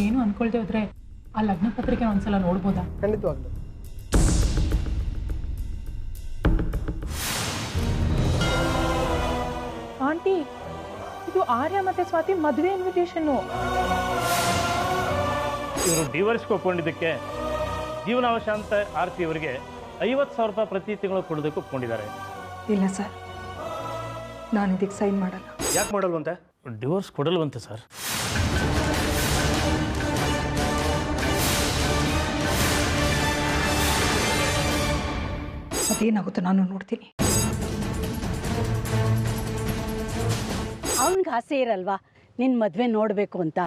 ಏನು ಅನ್ಕೊಳ್ದೆ ಹೋದ್ರೆ ಆ ಲಗ್ನ ಪತ್ರಿಕೆ ಒಂದ್ಸಲ ನೋಡ್ಬೋದಾ? ಖಂಡಿತವಾಗ್ಲು. ಆಂಟಿ, ಇದು ಆರ್ಯ ಮತ್ತೆ ಸ್ವಾತಿ ಮದುವೆ ಇನ್ವಿಟೇಷನ್ನು. ಇವರು ಡಿವೋರ್ಸ್ಗೆ ಒಪ್ಕೊಂಡಿದ್ದಕ್ಕೆ ಜೀವನಾವಶಾಂತ ಆರ್ತಿ ಅವರಿಗೆ 50,000 ರೂಪಾಯಿ ಪ್ರತಿ ತಿಂಗಳು ಕೊಡೋದಕ್ಕೆ ಒಪ್ಕೊಂಡಿದ್ದಾರೆ. ಇಲ್ಲ ಸರ್, ನಾನು ಇದಕ್ಕೆ ಸೈನ್ ಮಾಡಲ್ಲ. ಯಾಕೆ ಮಾಡಲ್ವಂತೆ? Divorce ಕೊಡಲ್ವಂತೆ sir. ಅದೇನಾಗುತ್ತೋ ನಾನು ನೋಡ್ತೀನಿ. ಅವನಿಗೆ ಆಸೆ ಇರಲ್ವಾ ನಿನ್ನ ಮದುವೆ ನೋಡಬೇಕು ಅಂತ?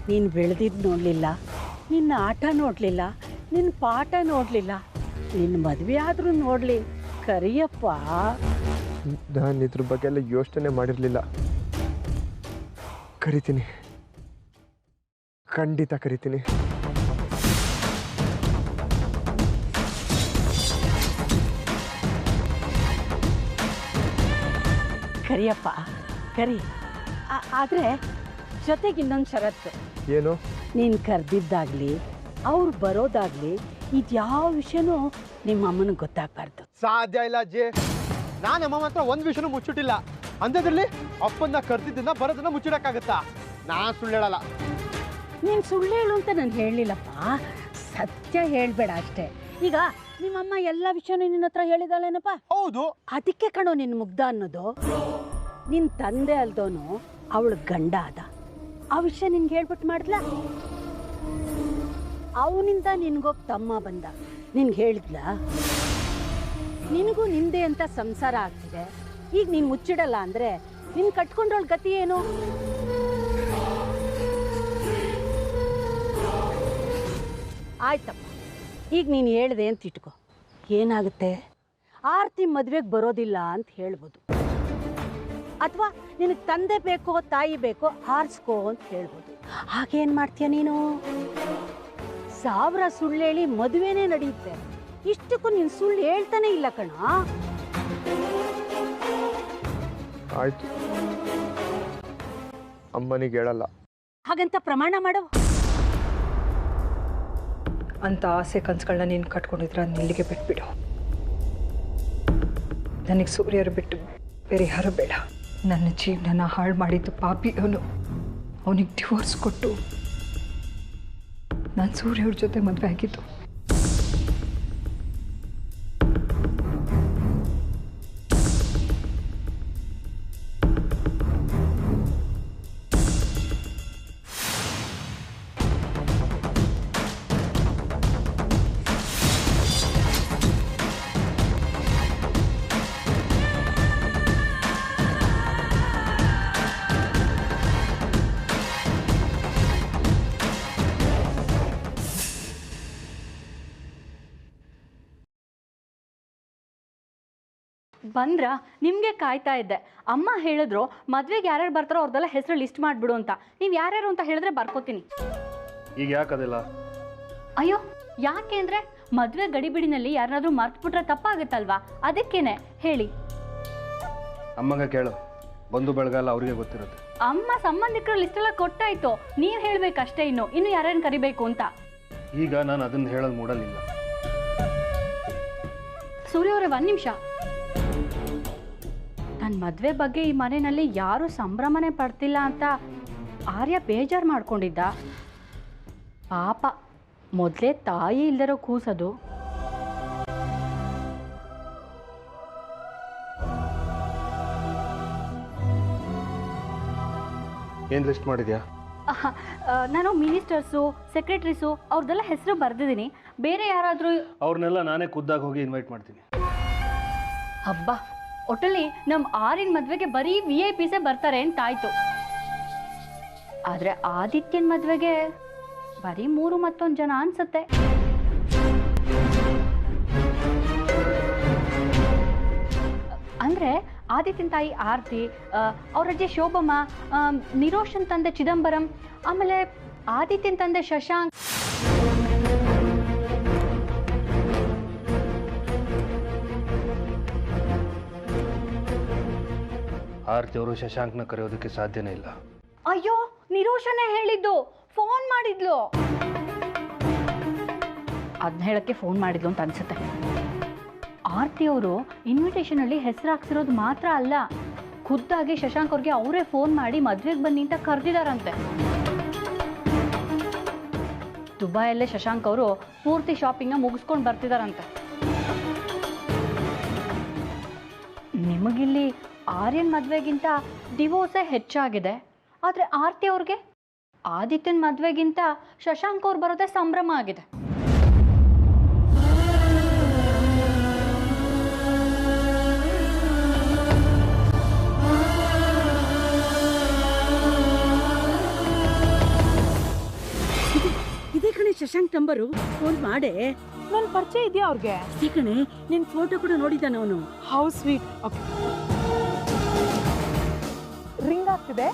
ನೀನು ಬೆಳೆದಿದ್ದು ನೋಡಲಿಲ್ಲ, ನಿನ್ನ ಆಟ ನೋಡಲಿಲ್ಲ, ನಿನ್ನ ಪಾಠ ನೋಡಲಿಲ್ಲ, ನಿನ್ನ ಮದುವೆ ಆದರೂ ನೋಡಲಿ. ಕರಿಯಪ್ಪ. ನಾನು ಇದ್ರ ಬಗ್ಗೆ ಎಲ್ಲ ಯೋಚನೆ ಮಾಡಿರಲಿಲ್ಲ. ಕರಿತೀನಿ, ಖಂಡಿತ ಕರಿತೀನಿ. ಕರಿಯಪ್ಪ, ಕರಿ. ಆದರೆ ಜೊತೆಗೆ ಇನ್ನೊಂದು ಷರತ್ತು. ಏನು? ನೀನು ಕರೆದಿದ್ದಾಗಲಿ ಅವ್ರು ಬರೋದಾಗಲಿ ಇದ್ಯಾವ ವಿಷಯನೂ ನಿಮ್ಮ ಅಮ್ಮನಿಗೆ ಗೊತ್ತಾಗಬಾರ್ದು. ಸಾಧ್ಯ ಇಲ್ಲ ಅಜ್ಜಿ. ನಾನು ಅಮ್ಮ ಮಾತ್ರ ಒಂದು ವಿಷಯನೂ ಮುಚ್ಚಿಟ್ಟಿಲ್ಲ. ಅಂಥದ್ರಲ್ಲಿ ಅಪ್ಪನ್ನ ಕರೆದಿದ್ದನ್ನ ಬರೋದನ್ನ ಮುಚ್ಚಿಡಕ್ಕಾಗತ್ತಾ? ನಾನು ಸುಳ್ಳು ಹೇಳಲ್ಲ. ನೀನು ಸುಳ್ಳು ಹೇಳು ಅಂತ ನಾನು ಹೇಳಲಿಲ್ಲಪ್ಪ, ಸತ್ಯ ಹೇಳಬೇಡ ಅಷ್ಟೇ. ಈಗ ನಿಮ್ಮಮ್ಮ ಎಲ್ಲ ವಿಷಯನೂ ನಿನ್ನ ಹತ್ರ ಹೇಳಿದಾಳೇನಪ್ಪ? ಹೌದು. ಅದಕ್ಕೆ ಕಣೋ ನಿನ್ನ ಮುಗ್ಧ ಅನ್ನೋದು. ನಿನ್ನ ತಂದೆ ಅಲ್ದೋನು ಅವಳ ಗಂಡ ಆದ, ಆ ವಿಷಯ ನಿನ್ಗೆ ಹೇಳ್ಬಿಟ್ಟು ಮಾಡಿದ್ಲ? ಅವನಿಂದ ನಿನ್ಗೊಬ್ಬ ತಮ್ಮ ಬಂದ, ನಿನ್ಗೆ ಹೇಳಿದ್ಲ? ನಿನಗೂ ನಿಂದೆ ಅಂತ ಸಂಸಾರ ಆಗ್ತಿದೆ. ಈಗ ನೀನು ಮುಚ್ಚಿಡಲ್ಲ ಅಂದರೆ ನಿನ್ನ ಕಟ್ಕೊಂಡವಳ ಗತಿ ಏನು? ಆಯ್ತಪ್ಪ, ಈಗ ನೀನು ಹೇಳಿದೆ ಅಂತ ಇಟ್ಕೋ. ಏನಾಗುತ್ತೆ? ಆರ್ತಿ ಮದುವೆಗೆ ಬರೋದಿಲ್ಲ ಅಂತ ಹೇಳ್ಬೋದು, ಅಥವಾ ನಿನಗೆ ತಂದೆ ಬೇಕೋ ತಾಯಿ ಬೇಕೋ ಆರಿಸ್ಕೋ ಅಂತ ಹೇಳ್ಬೋದು. ಹಾಗೇನು ಮಾಡ್ತೀಯ ನೀನು? 1000 ಸುಳ್ಳು ಹೇಳಿ ಮದುವೆನೇ ನಡೆಯುತ್ತೆ. ಇಷ್ಟಕ್ಕೂ ನೀನು ಸುಳ್ಳು ಹೇಳ್ತಾನೆ ಇಲ್ಲ ಕಣ. ಆಯ್ತು, ಅಮ್ಮನಿಗೆ ಹೇಳಲ್ಲ. ಹಾಗಂತ ಪ್ರಮಾಣ ಮಾಡೋ. ಅಂತ ಆಸೆ ಕನಸುಗಳನ್ನ ನೀನು ಕಟ್ಕೊಂಡಿದ್ರೆ ಅದನ್ನ ಇಲ್ಲಿಗೆ ಬಿಟ್ಬಿಡು. ನನಗೆ ಸೂರ್ಯರು ಬಿಟ್ಟು ಬೇರೆ ಯಾರು ಬೇಡ. ನನ್ನ ಜೀವನನ ಹಾಳು ಮಾಡಿದ್ದು ಪಾಪಿ ಅವನು. ಅವನಿಗೆ ಡಿವೋರ್ಸ್ ಕೊಟ್ಟು ನಾನು ಸೂರ್ಯವ್ರ ಜೊತೆ ಮದುವೆ ಆಗಿದ್ದು. ಬಂದ್ರ ನಿಮಗೆ ಕಾಯ್ತಾ ಇದ್ದೆ. ಅಮ್ಮ ಹೇಳಿದ್ರು ಮದುವೆಗೆ ಯಾರ್ಯಾರು ಬರ್ತಾರೋ ಅವ್ರದ್ದೆಲ್ಲ ಹೆಸರು ಲಿಸ್ಟ್ ಮಾಡಿಬಿಡು ಅಂತ. ನೀವು ಯಾರ್ಯಾರು ಅಂತ ಹೇಳಿದ್ರೆ ಬರ್ಕೋತೀನಿ. ಈಗ ಯಾಕದಿಲ್ಲ? ಅಯ್ಯೋ, ಯಾಕೆ ಅಂದರೆ ಮದುವೆ ಗಡಿಬಿಡಿನಲ್ಲಿ ಯಾರನ್ನಾದ್ರೂ ಮರ್ತ್ಬಿಟ್ರೆ ತಪ್ಪಾಗುತ್ತಲ್ವಾ, ಅದಕ್ಕೇನೆ ಹೇಳಿ. ಅಮ್ಮಂಗೆ ಕೇಳು, ಬಂದು ಬೆಳಗಲ್ಲ ಅವ್ರಿಗೆ ಗೊತ್ತಿರುತ್ತೆ. ಅಮ್ಮ ಸಂಬಂಧಿಕರ ಲಿಸ್ಟೆಲ್ಲ ಕೊಟ್ಟಾಯ್ತು, ನೀವು ಹೇಳಬೇಕಷ್ಟೇ. ಇನ್ನು ಯಾರ್ಯಾರು ಕರಿಬೇಕು ಅಂತ. ಈಗ ನಾನು ಅದನ್ನು ಹೇಳೋದು ಮೂಡಲಿಲ್ಲ. ಸೂರ್ಯ ಅವರೇ, 1 ನಿಮಿಷ. ನನ್ನ ಮದುವೆ ಬಗ್ಗೆ ಈ ಮನೆಯಲ್ಲಿ ಯಾರೂ ಸಂಭ್ರಮನೆ ಪಡ್ತಿಲ್ಲ ಅಂತ ಆರ್ಯ ಬೇಜಾರು ಮಾಡ್ಕೊಂಡಿದ್ದ. ಪಾಪ, ಮೊದಲೇ ತಾಯಿ ಇಲ್ಲದಿರೋ ಕೂಸದು. ಏನು ಲಿಸ್ಟ್ ಮಾಡಿದ್ಯಾ? ನಾನು ಮಿನಿಸ್ಟರ್ಸು, ಸೆಕ್ರೆಟರೀಸು ಅವ್ರದ್ದೆಲ್ಲ ಹೆಸರು ಬರೆದಿದ್ದೀನಿ. ಬೇರೆ ಯಾರಾದರೂ ಅವ್ರನ್ನೆಲ್ಲ ನಾನೇ ಖುದ್ದಾಗಿ ಹೋಗಿ ಇನ್ವೈಟ್ ಮಾಡ್ತೀನಿ. ಹಬ್ಬ, ಒಟ್ಟಲ್ಲಿ ನಮ್ಮ ಆರಿನ ಮದುವೆಗೆ ಬರೀ VIPಸೇ ಬರ್ತಾರೆ ಅಂತಾಯ್ತು. ಆದರೆ ಆದಿತ್ಯನ ಮದುವೆಗೆ ಬರೀ 3 ಮತ್ತೊಂದು ಜನ ಅನ್ಸುತ್ತೆ. ಅಂದರೆ ಆದಿತ್ಯನ ತಾಯಿ ಆರ್ತಿ, ಅವ್ರ ಅಜ್ಜಿ ಶೋಭಮ್ಮ, ನಿರೋಷನ್ ತಂದೆ ಚಿದಂಬರಂ, ಆಮೇಲೆ ಆದಿತ್ಯನ ತಂದೆ ಶಶಾಂಕ್. ಆರ್ತಿ ಅವರು ಶಶಾಂಕ್ನ ಕರೆಯೋದಕ್ಕೆ ಸಾಧ್ಯನೇ ಇಲ್ಲ. ಅಯ್ಯೋ, ನಿರೋಷನೇ ಹೇಳಿದ್ದು. ಫೋನ್ ಮಾಡಿದ್ಲು. ಅದನ್ನ ಹೇಳಕ್ಕೆ ಫೋನ್ ಮಾಡಿದ್ಲು ಅಂತ ಅನ್ಸುತ್ತೆ. ಆರ್ತಿ ಅವರು ಇನ್ವಿಟೇಷನಲ್ಲಿ ಹೆಸರು ಹಾಕ್ಸಿರೋದು ಮಾತ್ರ ಅಲ್ಲ, ಖುದ್ದಾಗಿ ಶಶಾಂಕ್ ಅವ್ರಿಗೆ ಅವರೇ ಫೋನ್ ಮಾಡಿ ಮದುವೆಗೆ ಬನ್ನಿ ಅಂತ ಕರೆದಿದ್ದಾರಂತೆ. ದುಬೈಯಲ್ಲೇ ಶಶಾಂಕ್ ಅವರು ಪೂರ್ತಿ ಶಾಪಿಂಗ್ನ ಮುಗಿಸ್ಕೊಂಡು ಬರ್ತಿದಾರಂತೆ. ನಿಮಗಿಲ್ಲಿ ಆರ್ಯನ್ ಮದುವೆಗಿಂತ ಡಿವೋರ್ಸೇ ಹೆಚ್ಚಾಗಿದೆ, ಆದರೆ ಆರ್ತಿ ಅವ್ರಿಗೆ ಆದಿತ್ಯನ ಮದುವೆಗಿಂತ ಶಶಾಂಕ್ ಅವ್ರು ಬರೋದೇ ಸಂಭ್ರಮ ಆಗಿದೆ. ಇದೇ ಕಣೆ ಶಶಾಂಕ್ ನಂಬರು, ಫೋನ್ ಮಾಡೆ. ನನ್ನ ಪರಿಚಯ ಇದೆಯಾ ಅವ್ರಿಗೆ? ಈ ಕಣೆ ನಿನ್ ಫೋಟೋ ಕೂಡ ನೋಡಿದ್ದಾನ ಅವನು. How sweet. ರಿಂಗ್ ಆಗ್ತಿದೆ.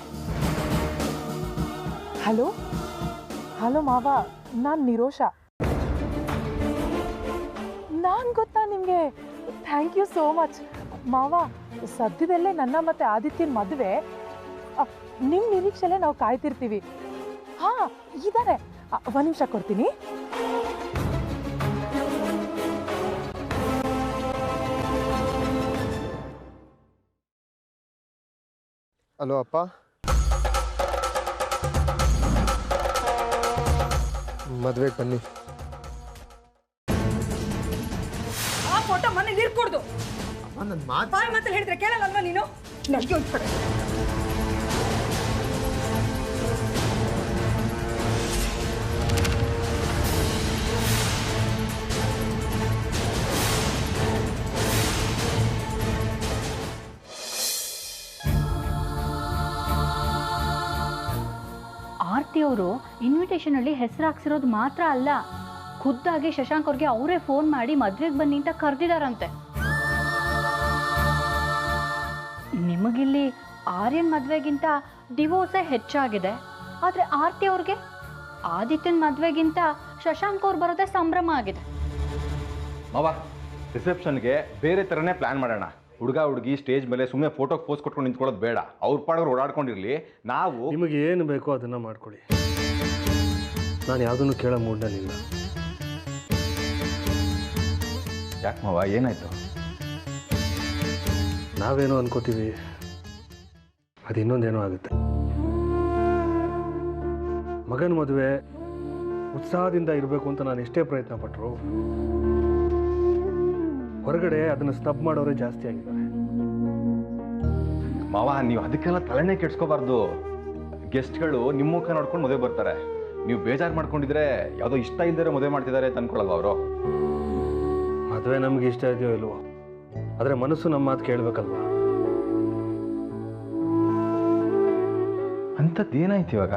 ಹಲೋ ಹಲೋ ಮಾವ, ನಾನು ನಿರೋಷಾ. ನಾನು ಗೊತ್ತಾ ನಿಮಗೆ? ಥ್ಯಾಂಕ್ ಯು ಸೋ ಮಚ್ ಮಾವ. ಸದ್ಯದಲ್ಲೇ ನನ್ನ ಮತ್ತೆ ಆದಿತ್ಯನ ಮದುವೆ. ನಿಮ್ಮ ನಿರೀಕ್ಷೆಲೆ ನಾವು ಕಾಯ್ತಿರ್ತೀವಿ. ಹಾಂ ಇದ್ದಾರೆ, ಒಂದು ನಿಮಿಷ ಕೊಡ್ತೀನಿ. ಹಲೋ ಅಪ್ಪ, ಮದುವೆಗೆ ಬನ್ನಿ. ಆ ಫೋಟೋ ಮನೆ ನೀರು ಕೊಡ್ದು ನನ್ನ ಮಾತು ಬಾಯ್ ಮಾತಲ್ಲಿ ಹೇಳಿದ್ರೆ ಕೇಳಲ್ಲ ಅಲ್ವಾ ನೀನು? ನನಗೆ ಒಂದು ಕಡೆ ಆರ್ತಿ ಅವರು ಇನ್ವಿಟೇಷನಲ್ಲಿ ಹೆಸರು ಹಾಕ್ಸಿರೋದು ಮಾತ್ರ ಅಲ್ಲ, ಖುದ್ದಾಗಿ ಶಶಾಂಕ್ ಅವ್ರಿಗೆ ಅವರೇ ಫೋನ್ ಮಾಡಿ ಮದುವೆಗೆ ಬನ್ನಿ ಅಂತ ಕರೆದಿದ್ದಾರಂತೆ. ನಿಮಗಿಲ್ಲಿ ಆರ್ಯನ್ ಮದುವೆಗಿಂತ ಡಿವೋರ್ಸೇ ಹೆಚ್ಚಾಗಿದೆ, ಆದರೆ ಆರ್ತಿ ಅವ್ರಿಗೆ ಆದಿತ್ಯನ ಮದುವೆಗಿಂತ ಶಶಾಂಕ್ ಅವ್ರು ಬರೋದೇ ಸಂಭ್ರಮ ಆಗಿದೆ. ಮಾವ, ರಿಸೆಪ್ಷನ್ಗೆ ಬೇರೆ ಥರನೇ ಪ್ಲ್ಯಾನ್ ಮಾಡೋಣ. ಹುಡುಗ ಹುಡುಗಿ ಸ್ಟೇಜ್ ಮೇಲೆ ಸುಮ್ಮನೆ ಫೋಟೋಗೆ ಪೋಸ್ ಕೊಟ್ಕೊಂಡು ನಿಂತ್ಕೊಳ್ಳೋದು ಬೇಡ. ಅವ್ರ ಪಾಡೋರು ಓಡಾಡ್ಕೊಂಡಿರಲಿ. ನಾವು ನಿಮಗೆ ಏನು ಬೇಕೋ ಅದನ್ನು ಮಾಡ್ಕೊಳ್ಳಿ. ನಾನು ಯಾವುದನ್ನು ಕೇಳೋ ಮೂಡ್ನಲ್ಲಿಲ್ಲ. ಯಾಕೆ ಮಾವ, ಏನಾಯ್ತು? ನಾವೇನೋ ಅನ್ಕೋತೀವಿ, ಅದು ಇನ್ನೊಂದೇನೋ ಆಗುತ್ತೆ. ಮಗನ ಮದುವೆ ಉತ್ಸಾಹದಿಂದ ಇರಬೇಕು ಅಂತ ನಾನು ಎಷ್ಟೇ ಪ್ರಯತ್ನ ಪಟ್ಟರು, ಹೊರಗಡೆ ಅದನ್ನು ಸ್ನಬ್ ಮಾಡೋರೇ ಜಾಸ್ತಿ ಆಗಿದ್ದಾರೆ. ಮಾವ, ನೀವು ಅದಕ್ಕೆಲ್ಲ ತಲೆನೇ ಕೆಡ್ಸ್ಕೋಬಾರ್ದು. ಗೆಸ್ಟ್ಗಳು ನಿಮ್ಮ ಮುಖ ನೋಡ್ಕೊಂಡು ಮದುವೆ ಬರ್ತಾರೆ. ನೀವು ಬೇಜಾರು ಮಾಡ್ಕೊಂಡಿದ್ರೆ ಯಾವುದೋ ಇಷ್ಟ ಇಲ್ದಿರೋ ಮದುವೆ ಮಾಡ್ತಿದ್ದಾರೆ ಅಂತ ಅನ್ಕೊಳ್ಳಲ್ವ ಅವರು? ಮದುವೆ ನಮ್ಗೆ ಇಷ್ಟ ಇದೆಯೋ ಇಲ್ವೋ, ಆದರೆ ಮನಸ್ಸು ನಮ್ಮ ಮಾತು ಕೇಳಬೇಕಲ್ವಾ? ಅಂಥದ್ದು ಏನಾಯ್ತು ಇವಾಗ?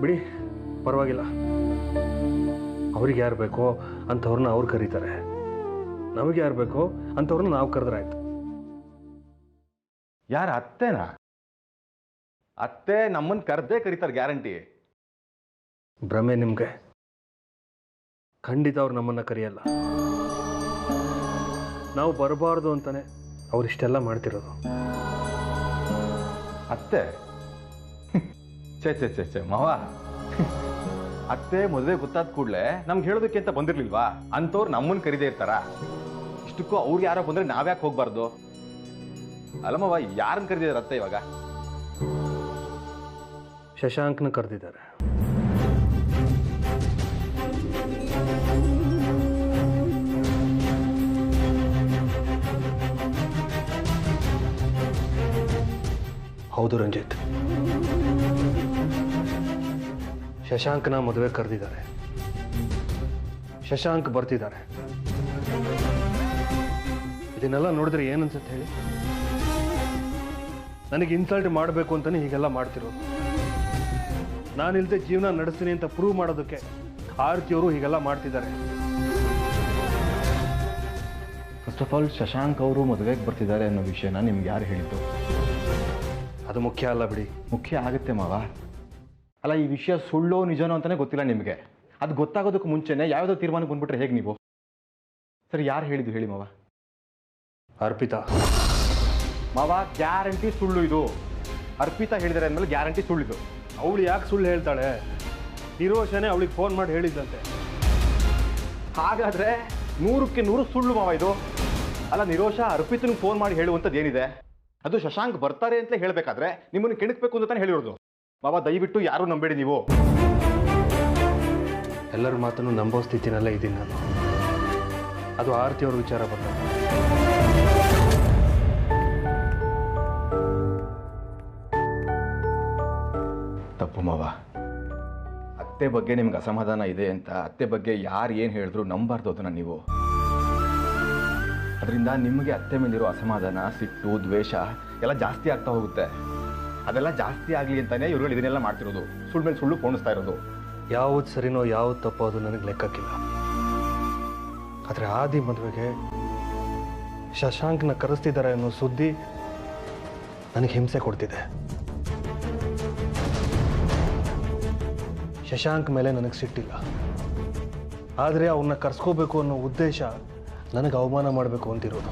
ಬಿಡಿ, ಪರವಾಗಿಲ್ಲ. ಅವ್ರಿಗೆ ಯಾರು ಬೇಕೋ ಅಂಥವ್ರನ್ನ ಅವ್ರು ಕರೀತಾರೆ, ನಮಗೆ ಯಾರು ಬೇಕೋ ಅಂಥವ್ರನ್ನ ನಾವು ಕರೆದ್ರಾಯ್ತು. ಯಾರ ಅತ್ತೆನಾ? ಅತ್ತೆ ನಮ್ಮನ್ನು ಕರೆದೇ ಕರೀತಾರೆ ಗ್ಯಾರಂಟಿ. ಭ್ರಮೆ ನಿಮಗೆ. ಖಂಡಿತ ಅವ್ರು ನಮ್ಮನ್ನು ಕರೆಯಲ್ಲ. ನಾವು ಬರಬಾರ್ದು ಅಂತಾನೆ ಅವ್ರಿಷ್ಟೆಲ್ಲ ಮಾಡ್ತಿರೋದು. ಅತ್ತೆ ಚೆ ಮಾವ, ಅತ್ತೆ ಮದುವೆ ಗೊತ್ತಾದ ಕೂಡಲೇ ನಮ್ಗೆ ಹೇಳೋದಕ್ಕೆ ಅಂತ ಬಂದಿರ್ಲಿಲ್ವಾ? ಅಂಥವ್ರು ನಮ್ಮನ್ನು ಕರೀದೇ ಇರ್ತಾರ? ಇಷ್ಟಕ್ಕೂ ಅವ್ರು ಯಾರೋ ಬಂದ್ರೆ ನಾವ್ಯಾಕೆ ಹೋಗ್ಬಾರ್ದು? ಅಲ್ಲಮ್ಮವ, ಯಾರನ್ನು ಕರೆದಿದ್ದಾರೆ ಅತ್ತೆ ಇವಾಗ? ಶಶಾಂಕ್ನ ಕರೆದಿದ್ದಾರೆ. ಹೌದು ರಂಜಿತ್, ಶಶಾಂಕ್ನ ಮದುವೆ ಕರೆದಿದ್ದಾರೆ. ಶಶಾಂಕ್ ಬರ್ತಿದ್ದಾರೆ. ಇದನ್ನೆಲ್ಲ ನೋಡಿದ್ರೆ ಏನನ್ಸುತ್ತೆ ಹೇಳಿ? ನನಗೆ ಇನ್ಸಲ್ಟ್ ಮಾಡಬೇಕು ಅಂತಾನೆ ಹೀಗೆಲ್ಲ ಮಾಡ್ತಿರೋದು. ನಾನಿಲ್ಲದೆ ಜೀವನ ನಡೆಸ್ತೀನಿ ಅಂತ ಪ್ರೂವ್ ಮಾಡೋದಕ್ಕೆ ಆರ್ತಿಯವರು ಹೀಗೆಲ್ಲ ಮಾಡ್ತಿದ್ದಾರೆ. ಫಸ್ಟ್ ಆಫ್ ಆಲ್, ಶಶಾಂಕ್ ಅವರು ಮದುವೆಗೆ ಬರ್ತಿದ್ದಾರೆ ಅನ್ನೋ ವಿಷಯನ ನಿಮ್ಗೆ ಯಾರು ಹೇಳಿದ್ದು? ಅದು ಮುಖ್ಯ ಅಲ್ಲ ಬಿಡಿ. ಮುಖ್ಯ ಆಗುತ್ತೆ ಮಾವ. ಅಲ್ಲ, ಈ ವಿಷಯ ಸುಳ್ಳೋ ನಿಜನೋ ಅಂತಾನೆ ಗೊತ್ತಿಲ್ಲ ನಿಮಗೆ. ಅದು ಗೊತ್ತಾಗೋದಕ್ಕೆ ಮುಂಚೆನೆ ಯಾವುದೋ ತೀರ್ಮಾನಕ್ಕೆ ಬಂದ್ಬಿಟ್ರೆ ಹೇಗೆ ನೀವು? ಸರಿ, ಯಾರು ಹೇಳಿದ್ದು ಹೇಳಿ ಮಾವ? ಅರ್ಪಿತಾ. ಮಾವ, ಗ್ಯಾರಂಟಿ ಸುಳ್ಳು ಇದು. ಅರ್ಪಿತಾ ಹೇಳಿದ್ದಾರೆ ಅಂದಮೇಲೆ ಗ್ಯಾರಂಟಿ ಸುಳ್ಳಿದು. ಅವಳು ಯಾಕೆ ಸುಳ್ಳು ಹೇಳ್ತಾಳೆ? ನಿರೋಷನೇ ಅವಳಿಗೆ ಫೋನ್ ಮಾಡಿ ಹೇಳಿದ್ದಂತೆ. ಹಾಗಾದ್ರೆ 100ಕ್ಕೆ 100 ಸುಳ್ಳು ಮಾವ ಇದು. ಅಲ್ಲ, ನಿರೋಷ ಅರ್ಪಿತನಿಗೆ ಫೋನ್ ಮಾಡಿ ಹೇಳುವಂಥದ್ದು ಏನಿದೆ? ಅದು ಶಶಾಂಕ್ ಬರ್ತಾರೆ ಅಂತ ಹೇಳಬೇಕಾದ್ರೆ ನಿಮ್ಮನ್ನು ಕೆಣಕಬೇಕು ಅಂತ ತಾನೇ ಹೇಳಿರೋದು. ಮಾವ, ದಯವಿಟ್ಟು ಯಾರೂ ನಂಬೇಡಿ ನೀವು. ಎಲ್ಲರ ಮಾತನ್ನು ನಂಬೋ ಸ್ಥಿತಿನಲ್ಲೇ ಇದ್ದೀನಿ ನಾನು. ಅದು ಆರತಿ ಅವ್ರ ವಿಚಾರ ಬಂದಾಗ ತಪ್ಪು ಮಾವ. ಅತ್ತೆ ಬಗ್ಗೆ ನಿಮ್ಗೆ ಅಸಮಾಧಾನ ಇದೆ ಅಂತ ಅತ್ತೆ ಬಗ್ಗೆ ಯಾರು ಏನು ಹೇಳಿದ್ರು ನಂಬಾರ್ದು ಅದನ್ನು ನೀವು. ಅದರಿಂದ ನಿಮಗೆ ಅತ್ತೆ ಮೇಲಿರೋ ಅಸಮಾಧಾನ, ಸಿಟ್ಟು, ದ್ವೇಷ ಎಲ್ಲ ಜಾಸ್ತಿ ಆಗ್ತಾ ಹೋಗುತ್ತೆ. ಅದೆಲ್ಲ ಜಾಸ್ತಿ ಆಗಲಿ ಅಂತಾನೆ ಇವ್ರುಗಳು ಇದನ್ನೆಲ್ಲ ಮಾಡ್ತಿರೋದು, ಸುಳ್ಳು ಮೇಲೆ ಸುಳ್ಳು ಪೋಣಿಸ್ತಾ ಇರೋದು. ಯಾವುದು ಸರಿನೋ ಯಾವುದು ತಪ್ಪೋ ಅದು ನನಗೆ ಲೆಕ್ಕಕ್ಕಿಲ್ಲ. ಆದರೆ ಆದಿ ಮದುವೆಗೆ ಶಶಾಂಕ್ನ ಕರೆಸ್ತಿದ್ದಾರೆ ಅನ್ನೋ ಸುದ್ದಿ ನನಗೆ ಹಿಂಸೆ ಕೊಡ್ತಿದೆ. ಶಶಾಂಕ್ ಮೇಲೆ ನನಗೆ ಸಿಟ್ಟಿಲ್ಲ, ಆದರೆ ಅವನ್ನ ಕರ್ಸ್ಕೋಬೇಕು ಅನ್ನೋ ಉದ್ದೇಶ ನನಗೆ ಅವಮಾನ ಮಾಡಬೇಕು ಅಂತಿರೋದು.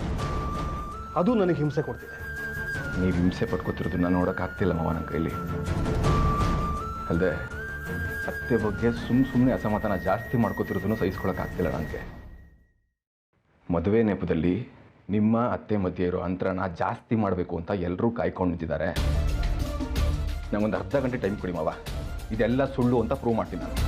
ಅದು ನನಗೆ ಹಿಂಸೆ ಕೊಡ್ತಿದೆ. ನೀವು ಹಿಂಸೆ ಪಡ್ಕೋತಿರೋದನ್ನ ನೋಡೋಕ್ಕಾಗ್ತಿಲ್ಲ ಮಾವ ನನ್ನ ಕೈಲಿ. ಅಲ್ಲದೆ ಅತ್ತೆ ಬಗ್ಗೆ ಸುಮ್ಮನೆ ಅಸಮಾಧಾನ ಜಾಸ್ತಿ ಮಾಡ್ಕೋತಿರೋದನ್ನು ಸಹಿಸ್ಕೊಳಕ್ಕಾಗ್ತಿಲ್ಲ ನನಗೆ. ಮದುವೆ ನೆಪದಲ್ಲಿ ನಿಮ್ಮ ಅತ್ತೆ ಮಧ್ಯೆ ಇರೋ ಅಂತರನ ಜಾಸ್ತಿ ಮಾಡಬೇಕು ಅಂತ ಎಲ್ಲರೂ ಕಾಯ್ಕೊಂಡು ನಿಂತಿದ್ದಾರೆ. ನನಗೊಂದು ಅರ್ಧ ಗಂಟೆ ಟೈಮ್ ಕೊಡಿ ಮಾವ, ಇದೆಲ್ಲ ಸುಳ್ಳು ಅಂತ ಪ್ರೂವ್ ಮಾಡ್ತೀನಿ ನಾನು.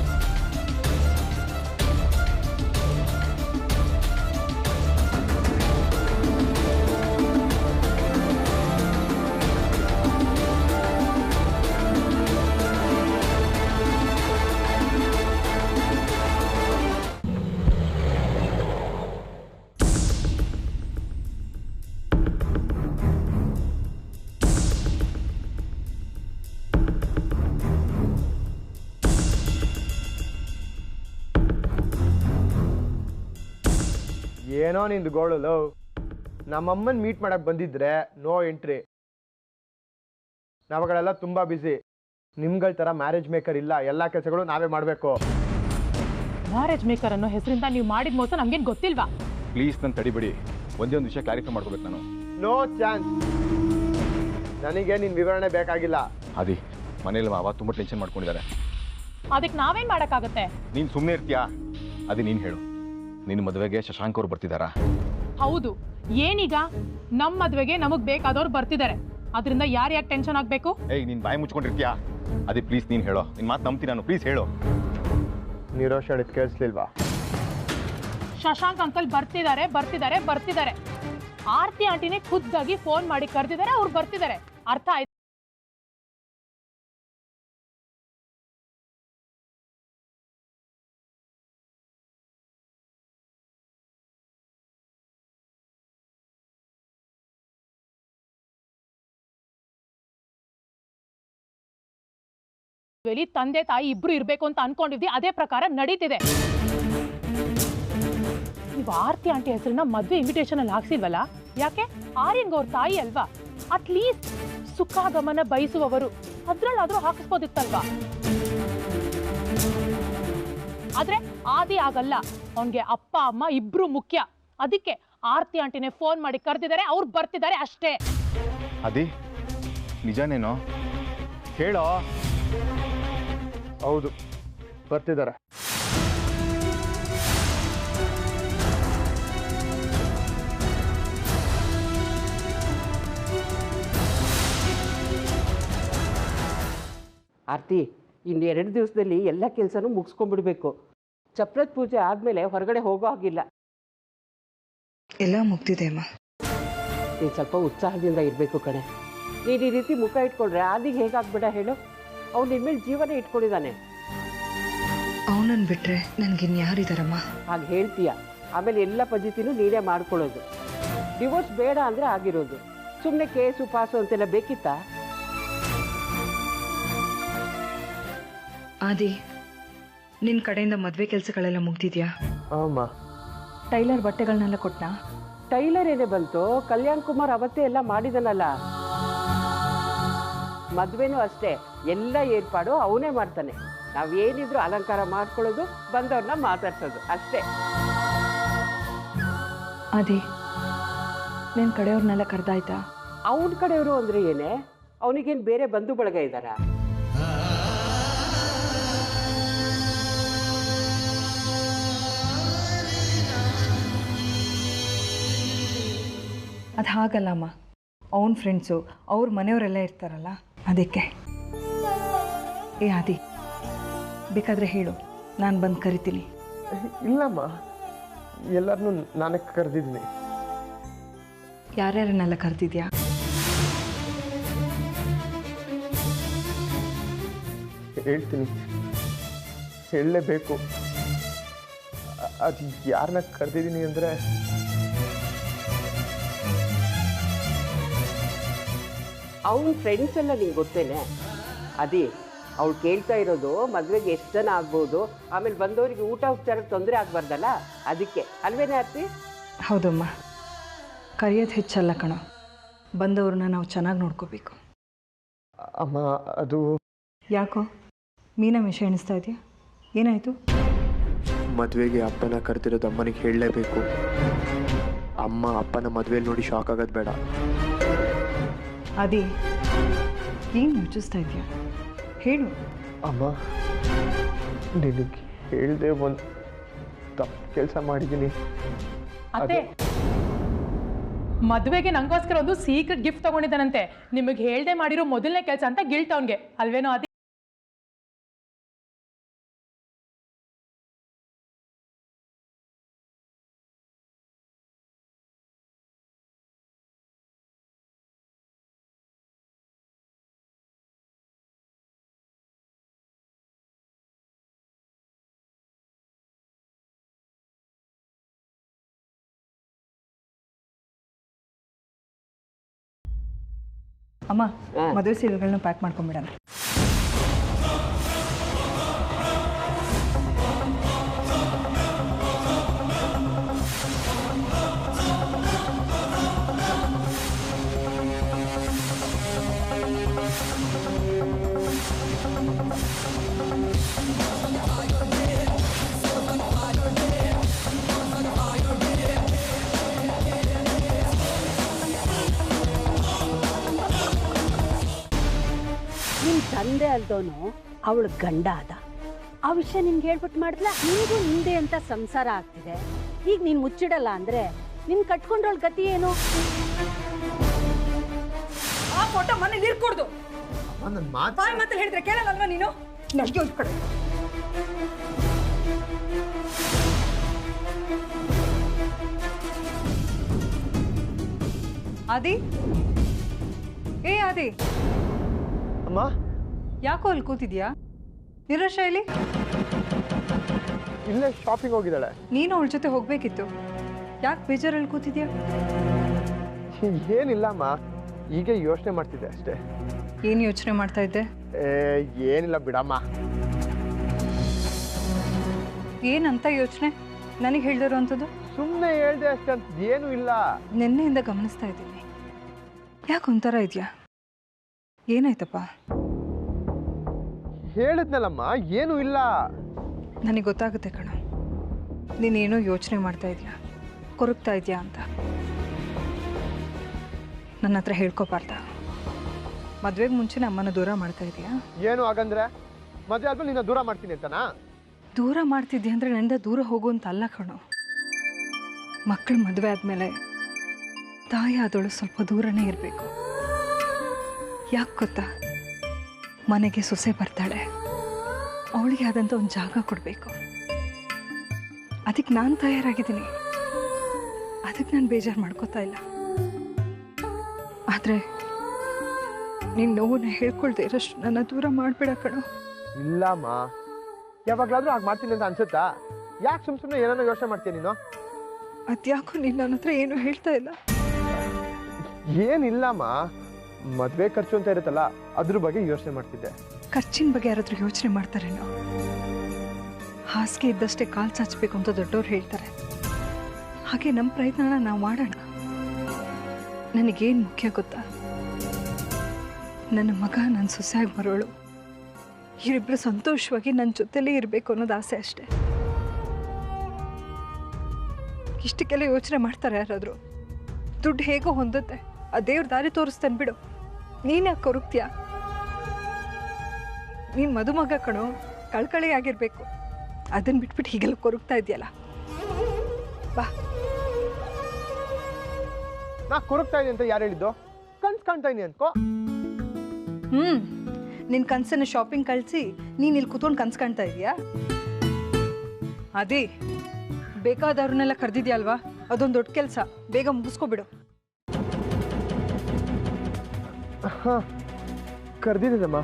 ಏನೋ ನಿಂದು ಗೋಳಲು. ನಮ್ಮಮ್ಮನ ಮೀಟ್ ಮಾಡಕ್ ಬಂದಿದ್ರೆ ನೋ ಎಂಟ್ರಿ. ನಾವುಗಳೆಲ್ಲ ತುಂಬಾ ಬಿಸಿ. ನಿಮ್ಗಳ ಥರ ಮ್ಯಾರೇಜ್ ಮೇಕರ್ ಇಲ್ಲ, ಎಲ್ಲ ಕೆಲಸಗಳು ನಾವೇ ಮಾಡಬೇಕು. ಮ್ಯಾರೇಜ್ ಮೇಕರ್ ಅನ್ನೋ ಹೆಸರಿಂದ ನೀವು ಮಾಡಿದ ಮೋಸ ನಮ್ಗೇನು ಗೊತ್ತಿಲ್ವಾ? ಪ್ಲೀಸ್ ನನ್ನ ತಡಿಬಿಡಿ, ಒಂದೇ ಒಂದು ವಿಷಯ ಕ್ಲಾರಿಫೈ ಮಾಡ್ಕೋಬೇಕು ನಾನು. No chance. ನನಗೆ ನಿನ್ನ ವಿವರಣೆ ಬೇಕಾಗಿಲ್ಲ. ಅದಿ ಮನೇಲಿ ಮಾವ ತುಂಬ ಟೆನ್ಷನ್ ಮಾಡ್ಕೊಂಡಿದ್ದಾರೆ. ಅದಕ್ಕೆ ನಾವೇನ್ ಮಾಡಕ್ಕಾಗತ್ತೆ? ನೀನು ಸುಮ್ಮನೆ ಇರ್ತೀಯಾ? ಅದೇ ನೀನು ಹೇಳು, ನಿನ್ನ ಮದುವೆಗೆ ಶಶಾಂಕ್ ಅವ್ರು ಬರ್ತಿದ್ದಾರಾ? ಹೌದು. ಏನೀಗ? ನಮ್ಮ ಮದ್ವೆಗೆ ನಮಗ್ ಬೇಕಾದವ್ರು ಬರ್ತಿದ್ದಾರೆ, ಅದರಿಂದ ಯಾರು ಯಾಕೆ ಟೆನ್ಷನ್ ಆಗ್ಬೇಕು? ಏಯ್, ನೀನು ಬಾಯಿ ಮುಚ್ಕೊಂಡಿರ್ತೀಯಾ? ಅದೇ ಪ್ಲೀಸ್ ನೀನು ಹೇಳೋ, ನಿನ್ನ ಮಾತು ನಂಬ್ತೀನಿ ನಾನು, ಪ್ಲೀಸ್ ಹೇಳು. ನಿರೋಷ್ ಹೇಳಿದ್ ಕೇಳಿಸ್ಲಿಲ್ವಾ? ಶಶಾಂಕ್ ಅಂಕಲ್ ಬರ್ತಿದ್ದಾರೆ. ಆರ್ತಿ ಆಂಟಿನೇ ಖುದ್ದಾಗಿ ಫೋನ್ ಮಾಡಿ ಕರೆದಿದ್ದಾರೆ, ಅವ್ರು ಬರ್ತಿದ್ದಾರೆ. ಅರ್ಥ ಆಯ್ತು? ತಂದೆ ತಾಯಿ ಇಬ್ರು ಇರ್ಬೇಕು ಅಂತ ಅನ್ಕೊಂಡಿದ್ವಿ, ಅದೇ ಪ್ರಕಾರ ನಡೀತಿದೆ. ನೀವು ಆರ್ತಿ ಆಂಟಿ ಹೆಸರನ್ನ ಮದ್ವೆ ಇನ್ವಿಟೇಷನ್ ಅಲ್ಲಿ ಹಾಕ್ಸಿಲ್ವಲ್ಲ? ಯಾಕೆ? ಆರ್ಯನ್ಗ ಅವ್ರ ತಾಯಿ ಅಲ್ವಾ? ಅಟ್ಲೀಸ್ಟ್ ಸುಖಾಗಮನ ಬಯಸುವವರು ಅದ್ರಲ್ಲಾದ್ರೂ ಹಾಕಿಸ್ಬೋದಿತ್ತಲ್ವಾ? ಆದ್ರೆ ಆದಿ ಆಗಲ್ಲ, ಅವನ್ಗೆ ಅಪ್ಪ ಅಮ್ಮ ಇಬ್ರು ಮುಖ್ಯ. ಅದಕ್ಕೆ ಆರ್ತಿ ಆಂಟಿನೇ ಫೋನ್ ಮಾಡಿ ಕರೆದಿದ್ದಾರೆ, ಅವ್ರು ಬರ್ತಿದ್ದಾರೆ ಅಷ್ಟೇ. ಅದಿ ನಿಜನೇನೋ ಹೇಳೋ? ಹೌದು, ಬರ್ತಿದ್ದಾರೆ. ಆರ್ತಿ, ಇನ್ನೆರಡು ದಿವಸದಲ್ಲಿ ಎಲ್ಲ ಕೆಲಸನೂ ಮುಗಿಸ್ಕೊಂಡ್ಬಿಡ್ಬೇಕು. ಚಪ್ರದ ಪೂಜೆ ಆದಮೇಲೆ ಹೊರಗಡೆ ಹೋಗೋ ಆಗಿಲ್ಲ. ಎಲ್ಲ ಮುಗ್ದಿದೆ ಅಮ್ಮ. ನೀನು ಸ್ವಲ್ಪ ಉತ್ಸಾಹದಿಂದ ಇರಬೇಕು ಕಣೆ. ನೀನು ಈ ರೀತಿ ಮುಖ ಇಟ್ಕೊಂಡ್ರೆ ಆದಿಗೆ ಹೇಗಾಗ್ಬೇಡ ಹೇಳು? ಅವ್ನು ನಿನ್ನ ಮೇಲೆ ಜೀವನ ಇಟ್ಕೊಂಡಿದ್ದಾನೆ. ಅವನನ್ನು ಬಿಟ್ಟರೆ ನನಗಿನ್ಯಾರಿದ್ದಾರಮ್ಮ? ಹಾಗೆ ಹೇಳ್ತೀಯ, ಆಮೇಲೆ ಎಲ್ಲ ಪದ್ಧತಿನೂ ನೀನೇ ಮಾಡ್ಕೊಳ್ಳೋದು. ಡಿವೋರ್ಸ್ ಬೇಡ ಅಂದರೆ ಆಗಿರೋದು. ಸುಮ್ಮನೆ ಕೇಸು ಪಾಸು ಅಂತೆಲ್ಲ ಬೇಕಿತ್ತಾ? ಆದಿ, ನಿನ್ನ ಕಡೆಯಿಂದ ಮದುವೆ ಕೆಲಸಗಳೆಲ್ಲ ಮುಗ್ದಿದ್ಯಾ? ಅಮ್ಮ, ಟೈಲರ್ ಬಟ್ಟೆಗಳನ್ನೆಲ್ಲ ಕೊಟ್ನಾ? ಟೈಲರ್ ಏನೇ ಬಂತು, ಕಲ್ಯಾಣ್ ಕುಮಾರ್ ಅವತ್ತೇ ಎಲ್ಲ ಮಾಡಿದನಲ್ಲ. ಮದುವೆನೂ ಅಷ್ಟೇ, ಎಲ್ಲ ಏರ್ಪಾಡು ಅವನೇ ಮಾಡ್ತಾನೆ. ನಾವೇನಿದ್ರು ಅಲಂಕಾರ ಮಾಡ್ಕೊಳ್ಳೋದು, ಬಂದವ್ರನ್ನ ಮಾತಾಡ್ಸೋದು ಅಷ್ಟೇ. ಅದೇ ನಿನ್ನ ಕಡೆಯವ್ರನ್ನೆಲ್ಲ ಕರೆದಾಯ್ತಾ? ಅವನ ಕಡೆಯವರು ಅಂದರೆ ಏನೇ? ಅವನಿಗೇನು ಬೇರೆ ಬಂಧು ಬಳಗ ಇದ್ದಾರಾ? ಅದು ಹಾಗಲ್ಲಮ್ಮ, ಅವನ ಫ್ರೆಂಡ್ಸು ಅವ್ರ ಮನೆಯವರೆಲ್ಲ ಇರ್ತಾರಲ್ಲ ಅದಕ್ಕೆ. ಏ ಆದಿ, ಬೇಕಾದರೆ ಹೇಳು, ನಾನು ಬಂದು ಕರಿತೀನಿ. ಇಲ್ಲಮ್ಮ, ಎಲ್ಲರನ್ನೂ ನಾನೇ ಕರೆದಿದ್ದೀನಿ. ಯಾರ್ಯಾರನ್ನೆಲ್ಲ ಕರೆದಿದ್ಯಾ? ಹೇಳ್ತೀನಿ, ಹೇಳಲೇಬೇಕು. ಅದು ಯಾರನ್ನ ಕರೆದಿದ್ದೀನಿ ಅಂದರೆ ಅವನ ಫ್ರೆಂಡ್ಸ್ ಎಲ್ಲ ನಿಂಗೆ ಗೊತ್ತೇನೆ. ಅದೇ ಅವಳು ಕೇಳ್ತಾ ಇರೋದು ಮದುವೆಗೆ ಎಷ್ಟು ಜನ ಆಗ್ಬೋದು, ಆಮೇಲೆ ಬಂದವರಿಗೆ ಊಟ ಉಪಚಾರಕ್ಕೆ ತೊಂದರೆ ಆಗಬಾರ್ದಲ್ಲ, ಅದಕ್ಕೆ ಅಲ್ವೇನೇ ಆರ್ತಿ? ಹೌದಮ್ಮ, ಕರೆಯೋದು ಹೆಚ್ಚಲ್ಲ ಕಣೋ, ಬಂದವ್ರನ್ನ ನಾವು ಚೆನ್ನಾಗಿ ನೋಡ್ಕೋಬೇಕು. ಅಮ್ಮ, ಅದು ಯಾಕೋ ಮೀನಾ ವಿಷಯ ಎಣಿಸ್ತಾ ಇದೆಯಾ? ಏನಾಯಿತು? ಮದುವೆಗೆ ಅಪ್ಪನ ಕರೆದಿರೋದು ಅಮ್ಮನಿಗೆ ಹೇಳಲೇಬೇಕು. ಅಮ್ಮ ಅಪ್ಪನ ಮದುವೆಯಲ್ಲಿ ನೋಡಿ ಶಾಕ್ ಆಗೋದು ಬೇಡ. ಅದೇ ಏನು ಯೋಚಿಸ್ತಾ ಇದೆಯಾ? ಹೇಳು. ಅಮ್ಮ, ನಿನಗೆ ಹೇಳ್ದೆ ಒಂದು ತಪ್ಪು ಕೆಲಸ ಮಾಡಿದ್ದೀನಿ. ಅತ್ತೆ, ಮದುವೆಗೆ ನಂಗೋಸ್ಕರ ಒಂದು ಸೀಕ್ರೆಟ್ ಗಿಫ್ಟ್ ತಗೊಂಡಿದ್ದಾನಂತೆ. ನಿಮಗೆ ಹೇಳ್ದೆ ಮಾಡಿರೋ ಮೊದಲನೇ ಕೆಲಸ ಅಂತ ಗಿಲ್ಟ್ ಅವನಿಗೆ, ಅಲ್ವೇನೋ? ಅದೇ ಅಮ್ಮ, ಮದುವೆ ಸೀರೆಗಳನ್ನ ಪ್ಯಾಕ್ ಮಾಡ್ಕೊಂಬಿಡೋಣ. ನಿನ್ನ ತಂದೆ ಅಲ್ದೋನು ಅವಳು ಗಂಡ ಆದ. ಆ ವಿಷಯ ನಿನ್ಗೆ ಹೇಳ್ಬಿಟ್ಟು ಮಾಡಿದ್ಲ. ನಿನಗೂ ನಿಂದೆ ಅಂತ ಸಂಸಾರ ಆಗ್ತಿದೆ. ಈಗ ನೀನು ಮುಚ್ಚಿಡಲ್ಲ ಅಂದರೆ ನಿನ್ನ ಕಟ್ಕೊಂಡ್ರವಳ ಗತಿ ಏನು? ಆ ಫೋಟೋ ಮನೇಲಿ ಇರ್ಕೊಡ್ದು. ಬಾಯಿ ಮಾತಲ್ಲಿ ಹೇಳಿದ್ರೆ ಕೇಳಲ್ಲಲ್ವಾ ನೀನು? ನಡ್ಗೆ ಒಂದು ಕಡೆ. ಆದಿ, ಏ ಆದಿ, ಅಮ್ಮ, ಯಾಕೋ ಅಲ್ಲಿ ಕೂತಿದ್ಯಾ? ನಿರಾಶೈಲಿ ಇಲ್ಲೇ ಶಾಪಿಂಗ್ ಹೋಗಿದ್ದಾಳೆ. ನೀನು ಅವಳ ಜೊತೆ ಹೋಗ್ಬೇಕಿತ್ತು. ಯಾಕೆ ಬೇಜಾರಲ್ಲಿ ಕೂತಿದ್ಯಾ? ಏನಿಲ್ಲಮ್ಮ, ಹೀಗೆ ಯೋಚನೆ ಮಾಡ್ತಿದ್ದೆ ಅಷ್ಟೇ. ಏನು ಯೋಚನೆ ಮಾಡ್ತಾ ಇದ್ದೆ? ಏನಿಲ್ಲ ಬಿಡಮ್ಮ. ಏನಂತ ಯೋಚನೆ ನನಗೆ ಹೇಳ್ದಿರೋ ಅಂಥದ್ದು? ಸುಮ್ಮನೆ ಹೇಳ್ದೆ ಅಷ್ಟೇ, ಅಂತ ಏನೂ ಇಲ್ಲ. ನಿನ್ನೆಯಿಂದ ಗಮನಿಸ್ತಾ ಇದ್ದೀನಿ. ಯಾಕೆ ಒಂಥರ ಇದೆಯಾ? ಏನಾಯ್ತಪ್ಪ? ಹೇಳಿದ್ನಲ್ಲಮ್ಮ, ಏನೂ ಇಲ್ಲ. ನನಗೆ ಗೊತ್ತಾಗುತ್ತೆ ಕಣ, ನೀನೇನೋ ಯೋಚನೆ ಮಾಡ್ತಾ ಇದೆಯಾ, ಕೊರಗ್ತಾ ಇದೆಯಾ ಅಂತ. ನನ್ನ ಹತ್ರ ಹೇಳ್ಕೊಬಾರ್ದ? ಮದುವೆಗೆ ಮುಂಚೆ ಅಮ್ಮನ ದೂರ ಮಾಡ್ತಾ ಇದೆಯಾ? ಏನು ಹಾಗಂದ್ರೆ ಮದುವೆ ಆದ್ಮೇಲೆ ನಿನ್ನ ದೂರ ಮಾಡ್ತೀನಿ ಅಂತನಾ? ದೂರ ಮಾಡ್ತಿದ್ದೆ ಅಂದರೆ ನನ್ನಿಂದ ದೂರ ಹೋಗು ಅಂತ ಅಲ್ಲ ಕಣೋ. ಮಕ್ಕಳು ಮದುವೆ ಆದಮೇಲೆ ತಾಯಿ ಆದವಳು ಸ್ವಲ್ಪ ದೂರನೇ ಇರಬೇಕು. ಯಾಕೆ ಗೊತ್ತಾ? ಮನೆಗೆ ಸೊಸೆ ಬರ್ತಾಳೆ, ಅವಳಿಗೆ ಆದಂಥ ಒಂದು ಜಾಗ ಕೊಡಬೇಕು. ಅದಕ್ಕೆ ನಾನು ತಯಾರಾಗಿದ್ದೀನಿ. ಅದಕ್ಕೆ ನಾನು ಬೇಜಾರು ಮಾಡ್ಕೋತಾ ಇಲ್ಲ. ಆದರೆ ನಿನ್ನ ನೋವನ್ನ ಹೇಳ್ಕೊಳ್ದೆ ಇರೋಷ್ಟು ನನ್ನ ದೂರ ಮಾಡಬೇಡ ಕಣೋ. ಇಲ್ಲಮ್ಮ, ಯಾವಾಗಲಾದ್ರೂ ಹಾಗೆ ಮಾಡ್ತೀನಿ ಅಂತ ಅನ್ಸುತ್ತಾ? ಯಾಕೆ ಸುಮ್ಮನೆ ಏನಾದ್ರು ಯೋಚನೆ ಮಾಡ್ತೀಯ ನೀನು? ಅದ್ಯಾಕೋ ನೀನು ನನ್ನ ಹತ್ರ ಏನು ಹೇಳ್ತಾ ಇಲ್ಲ? ಏನಿಲ್ಲಮ್ಮ, ಮದುವೆ ಖರ್ಚು ಅಂತ ಇರುತ್ತಲ್ಲ, ಅದ್ರ ಬಗ್ಗೆ ಯೋಚನೆ ಮಾಡ್ತಿದ್ದೆ. ಖರ್ಚಿನ ಬಗ್ಗೆ ಯಾರಾದ್ರೂ ಯೋಚನೆ ಮಾಡ್ತಾರೇನೋ? ಹಾಸಿಗೆ ಇದ್ದಷ್ಟೇ ಕಾಲು ಚಾಚಬೇಕು ಅಂತ ದೊಡ್ಡವ್ರು ಹೇಳ್ತಾರೆ. ಹಾಗೆ ನಮ್ಮ ಪ್ರಯತ್ನನ ನಾವು ಮಾಡೋಣ. ನನಗೇನು ಮುಖ್ಯ ಗೊತ್ತಾ? ನನ್ನ ಮಗ ನನ್ನ ಸೊಸೆಯಾಗಿ ಬರೋಳು, ಇವರಿಬ್ಬರು ಸಂತೋಷವಾಗಿ ನನ್ನ ಜೊತೆಲೇ ಇರಬೇಕು ಅನ್ನೋದು ಆಸೆ ಅಷ್ಟೆ. ಇಷ್ಟಕ್ಕೆಲ್ಲ ಯೋಚನೆ ಮಾಡ್ತಾರೆ ಯಾರಾದರೂ? ದುಡ್ಡು ಹೇಗೋ ಹೊಂದುತ್ತೆ, ಆ ದೇವ್ರ ದಾರಿ ತೋರಿಸ್ತಾನೆ ಬಿಡು. ನೀನು ಯಾಕೆ ಕೊರಗ್ತೀಯ? ನೀನು ಮದುಮಗ ಕಣೋ, ಕಳ್ಕಳಿ ಆಗಿರ್ಬೇಕು. ಅದನ್ನು ಬಿಟ್ಬಿಟ್ಟು ಹೀಗೆಲ್ಲ ಕೊರಗ್ತಾ ಇದೆಯಲ್ಲ. ಬಾ ನಾ ಕೊರಗ್ತಾ ಇದೀನಿ ಅಂತ ಯಾರು ಹೇಳಿದ್ದು? ಕನ್ಸ್ ಕಾಣ್ತಾ ಇದೀನಿ ಅನ್ಕೋ. ನಿನ್ನ ಕನಸನ್ನು ಶಾಪಿಂಗ್ ಕಳಿಸಿ ನೀನು ಇಲ್ಲಿ ಕೂತ್ಕೊಂಡು ಕನ್ಸು ಕಾಣ್ತಾ ಇದೀಯಾ? ಅದೇ ಬೇಕಾದವ್ರನ್ನೆಲ್ಲ ಕರೆದಿದ್ಯಲ್ವಾ, ಅದೊಂದು ದೊಡ್ಡ ಕೆಲಸ, ಬೇಗ ಮುಗಿಸ್ಕೊಬಿಡು. ಹಾಂ, ಕರೆದಿದ್ದೀನಮ್ಮ.